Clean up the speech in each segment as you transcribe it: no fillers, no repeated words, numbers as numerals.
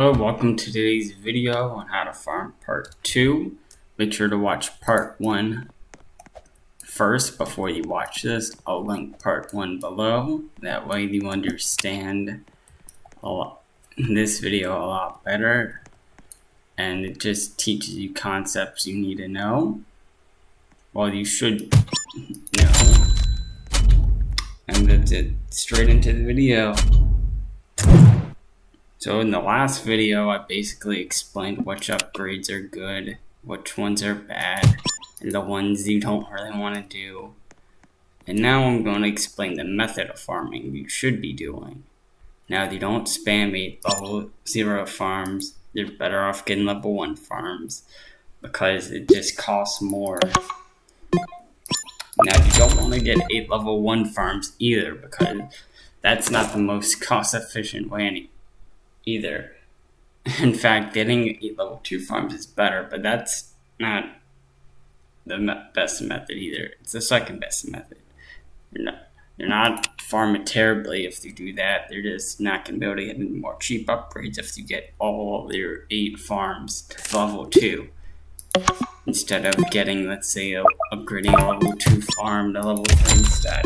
Hello, welcome to today's video on how to farm part 2. Make sure to watch part 1 first before you watch this. I'll link part 1 below. That way you understand this video a lot better. And it just teaches you concepts you need to know. Well, you should know. And that's it. Straight into the video. So in the last video, I basically explained which upgrades are good, which ones are bad, and the ones you don't really want to do. And now I'm going to explain the method of farming you should be doing. Now, if you don't spam 8 level 0 farms, you're better off getting level 1 farms, because it just costs more. Now, you don't want to get 8 level 1 farms either, because that's not the most cost efficient way either. In fact, getting 8 level 2 farms is better, but that's not the best method either. It's the second best method. You're not farming terribly if you do that. They're just not going to be able to get any more cheap upgrades if you get all of your 8 farms to level 2. Instead of getting, let's say, upgrading a level 2 farm to level 3 instead.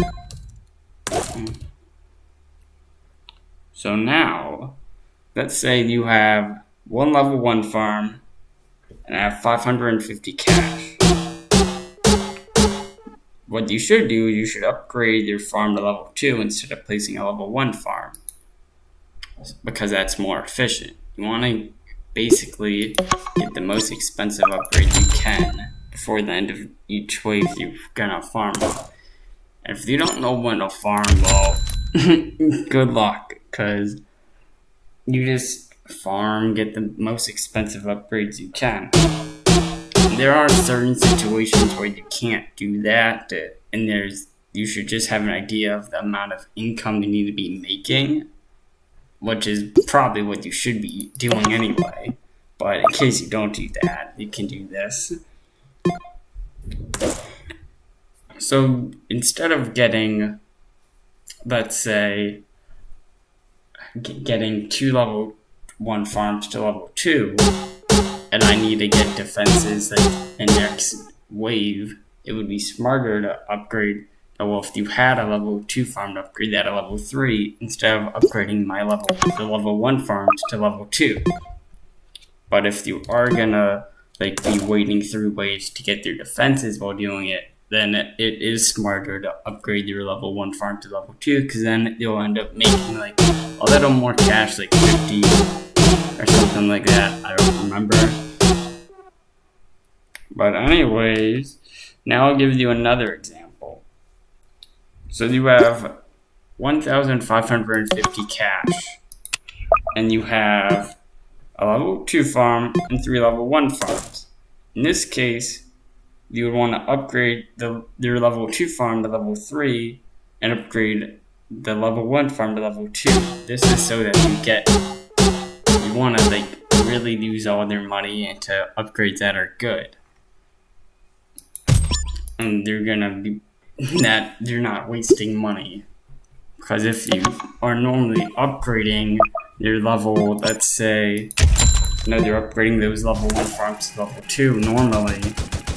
So now, let's say you have one level 1 farm and have 550 cash. What you should do is you should upgrade your farm to level 2 instead of placing a level 1 farm, because that's more efficient. You want to basically get the most expensive upgrade you can before the end of each wave you're gonna farm. And if you don't know when to farm, well, good luck, because you just farm, get the most expensive upgrades you can. There are certain situations where you can't do that, and you should just have an idea of the amount of income you need to be making, which is probably what you should be doing anyway. But in case you don't do that, you can do this. So instead of getting, let's say, getting 2 level 1 farms to level 2, and I need to get defenses in next wave, it would be smarter to upgrade. Well, if you had a level 2 farm, to upgrade that to level 3 instead of upgrading the level 1 farms to level 2. But if you are gonna be waiting through waves to get your defenses while doing it, then it is smarter to upgrade your level 1 farm to level 2, because then you'll end up making a little more cash, like 50 or something like that. I don't remember. But anyways, now I'll give you another example. So you have 1,550 cash, and you have a level 2 farm and 3 level 1 farms. In this case, you would want to upgrade your level 2 farm to level 3 and upgrade the level 1 farm to level 2. This is so that you want to really use all their money into upgrades that are good. And you're not wasting money. Because if you are normally upgrading your level, let's say, you're upgrading those level 1 farms to level 2 normally,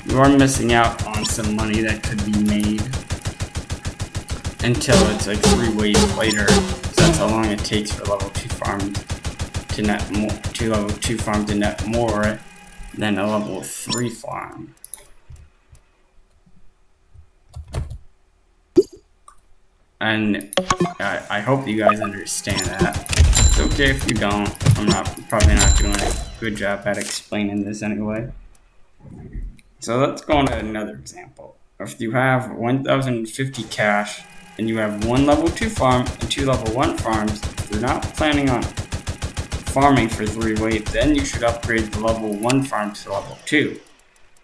you are missing out on some money that could be made until it's 3 waves later. So that's how long it takes for level 2 farms to net more, level 2 farm to net more than a level 3 farm. And I hope you guys understand that. It's okay if you don't. I'm probably not doing a good job at explaining this anyway. So let's go on to another example. If you have 1,050 cash and you have 1 level 2 farm and 2 level 1 farms, if you're not planning on farming for 3 waves, then you should upgrade the level 1 farms to level 2,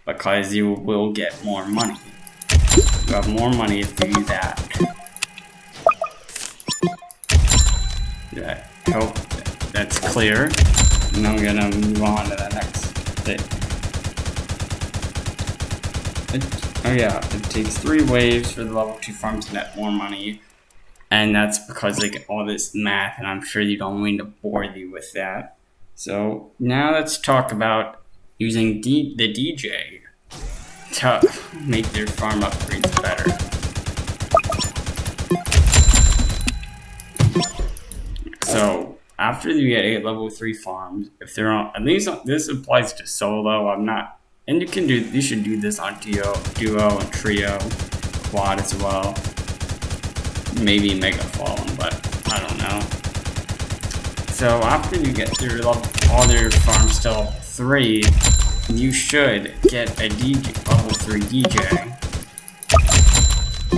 because you will get more money. You have more money if you do that. I hope that's clear. And I'm gonna move on to the next thing. It takes 3 waves for the level 2 farms to net more money. And that's because all this math, and I'm sure you don't want me to bore you with that. So now let's talk about using the DJ to make their farm upgrades better. So after you get 8 level 3 farms, if they're on, at least this applies to solo, and you should do this on duo and trio, quad as well. Maybe Mega Fallen, but I don't know. So after you get all their farms to level 3, you should get a level 3 DJ.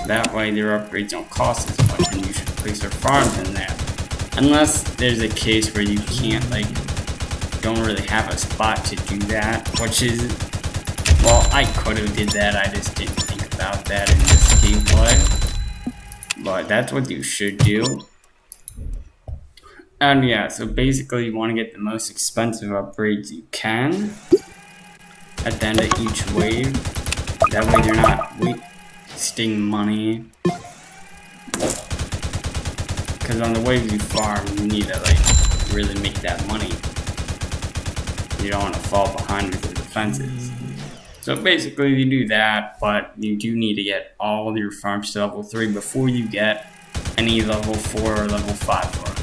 That way their upgrades don't cost as much, and you should place their farms in there. Unless there's a case where you can't, don't really have a spot to do that, which is, well, I could have did that, I just didn't think about that in this gameplay. But that's what you should do. And yeah, so basically you want to get the most expensive upgrades you can at the end of each wave. That way you're not wasting money. Because on the waves you farm, you need to really make that money. You don't want to fall behind with your defenses. So basically you do that, but you do need to get all of your farms to level 3 before you get any level 4 or level 5 farms.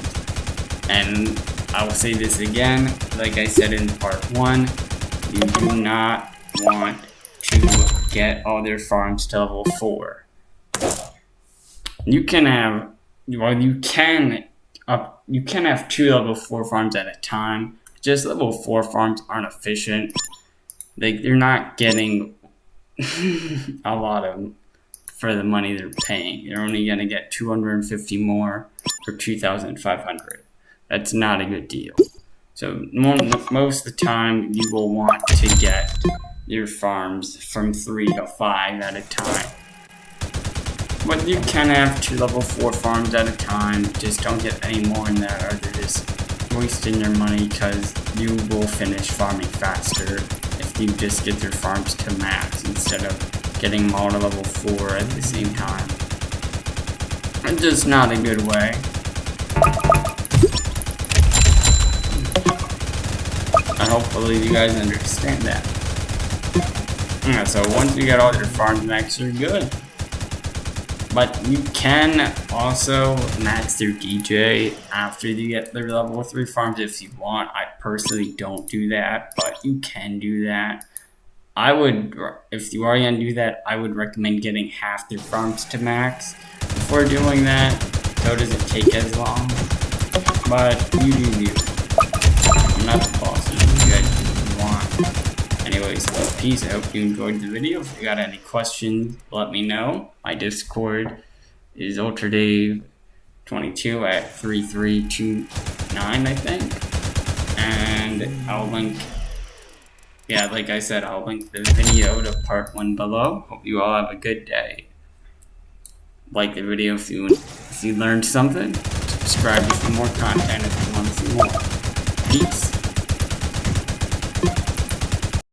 And I will say this again, like I said in part 1, you do not want to get all their farms to level 4. You can have, you can have 2 level 4 farms at a time. Just level 4 farms aren't efficient. They're not getting a lot of for the money they're paying. You're only gonna get 250 more for 2,500. That's not a good deal. So most of the time, you will want to get your farms from 3 to 5 at a time. But you can have 2 level 4 farms at a time. Just don't get any more in there, or they're just wasting your money, because you will finish farming faster if you just get your farms to max instead of getting them all to level 4 at the same time. It's just not a good way. And hopefully you guys understand that. Yeah, so once you get all your farms max, you're good. But you can also max their DJ after you get their level 3 farms if you want. I personally don't do that, but you can do that. If you are going to do that, I would recommend getting half their farms to max before doing that, so it doesn't take as long. But you do you. I'm not the boss, you guys do what you want. Anyways, peace. I hope you enjoyed the video. If you got any questions, let me know. My Discord is UltraDave22 at 3329, I think. And I'll link, like I said, I'll link the video to part 1 below. Hope you all have a good day. Like the video if you learned something. Subscribe for more content if you want to see more. Peace.